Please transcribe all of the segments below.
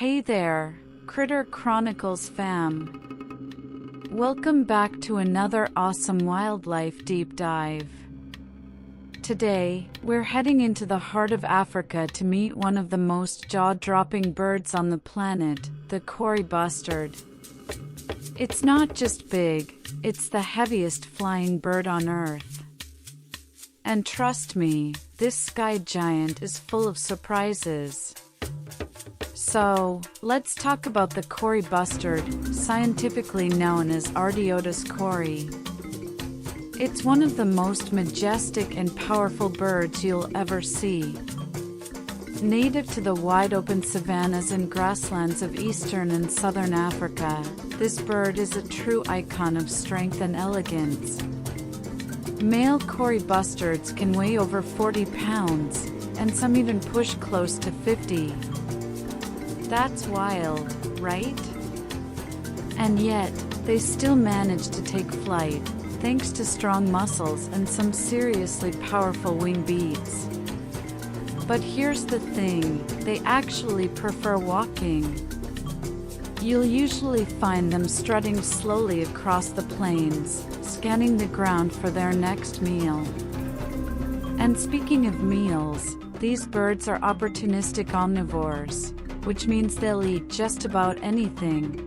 Hey there, Critter Chronicles fam. Welcome back to another awesome wildlife deep dive. Today, we're heading into the heart of Africa to meet one of the most jaw-dropping birds on the planet, the Kori Bustard. It's not just big, it's the heaviest flying bird on Earth. And trust me, this sky giant is full of surprises. So, let's talk about the Kori Bustard, scientifically known as Artiotus kori. It's one of the most majestic and powerful birds you'll ever see. Native to the wide-open savannas and grasslands of eastern and southern Africa, this bird is a true icon of strength and elegance. Male Kori bustards can weigh over 40 pounds, and some even push close to 50. That's wild, right? And yet, they still manage to take flight, thanks to strong muscles and some seriously powerful wing beats. But here's the thing, they actually prefer walking. You'll usually find them strutting slowly across the plains, scanning the ground for their next meal. And speaking of meals, these birds are opportunistic omnivores, which means they'll eat just about anything.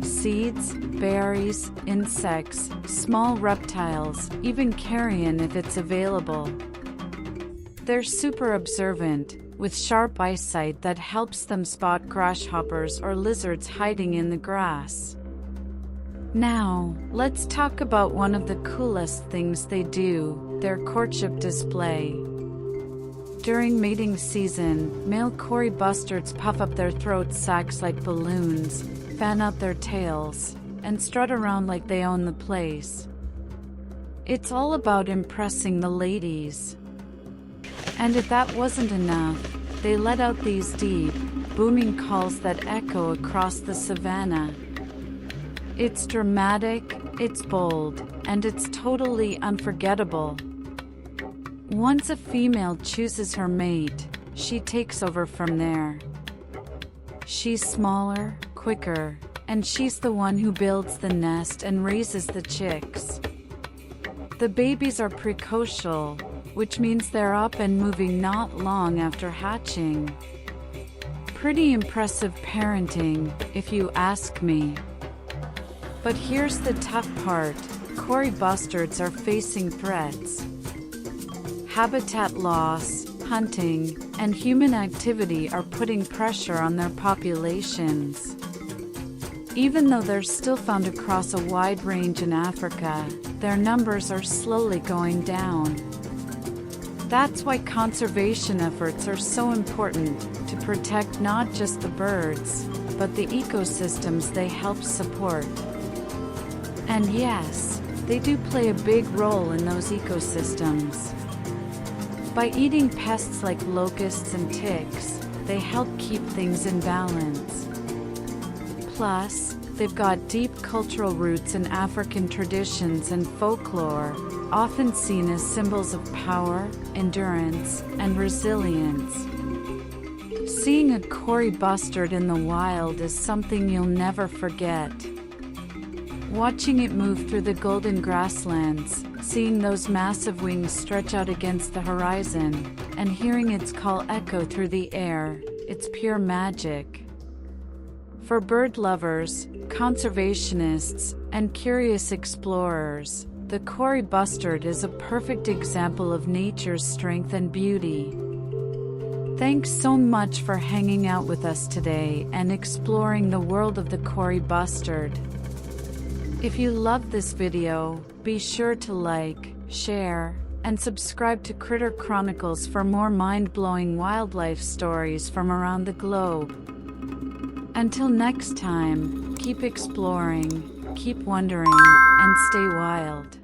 Seeds, berries, insects, small reptiles, even carrion if it's available. They're super observant, with sharp eyesight that helps them spot grasshoppers or lizards hiding in the grass. Now, let's talk about one of the coolest things they do, their courtship display. During mating season, male Kori bustards puff up their throat sacs like balloons, fan out their tails, and strut around like they own the place. It's all about impressing the ladies. And if that wasn't enough, they let out these deep, booming calls that echo across the savanna. It's dramatic, it's bold, and it's totally unforgettable. Once a female chooses her mate, she takes over from there. She's smaller, quicker, and she's the one who builds the nest and raises the chicks. The babies are precocial, which means they're up and moving not long after hatching. Pretty impressive parenting, if you ask me. But here's the tough part, Kori bustards are facing threats. Habitat loss, hunting, and human activity are putting pressure on their populations. Even though they're still found across a wide range in Africa, their numbers are slowly going down. That's why conservation efforts are so important, to protect not just the birds, but the ecosystems they help support. And yes, they do play a big role in those ecosystems. By eating pests like locusts and ticks, they help keep things in balance. Plus, they've got deep cultural roots in African traditions and folklore, often seen as symbols of power, endurance, and resilience. Seeing a Kori bustard in the wild is something you'll never forget. Watching it move through the golden grasslands, seeing those massive wings stretch out against the horizon, and hearing its call echo through the air, it's pure magic. For bird lovers, conservationists, and curious explorers, the Kori bustard is a perfect example of nature's strength and beauty. Thanks so much for hanging out with us today and exploring the world of the Kori bustard. If you loved this video, be sure to like, share, and subscribe to Critter Chronicles for more mind-blowing wildlife stories from around the globe. Until next time, keep exploring, keep wondering, and stay wild.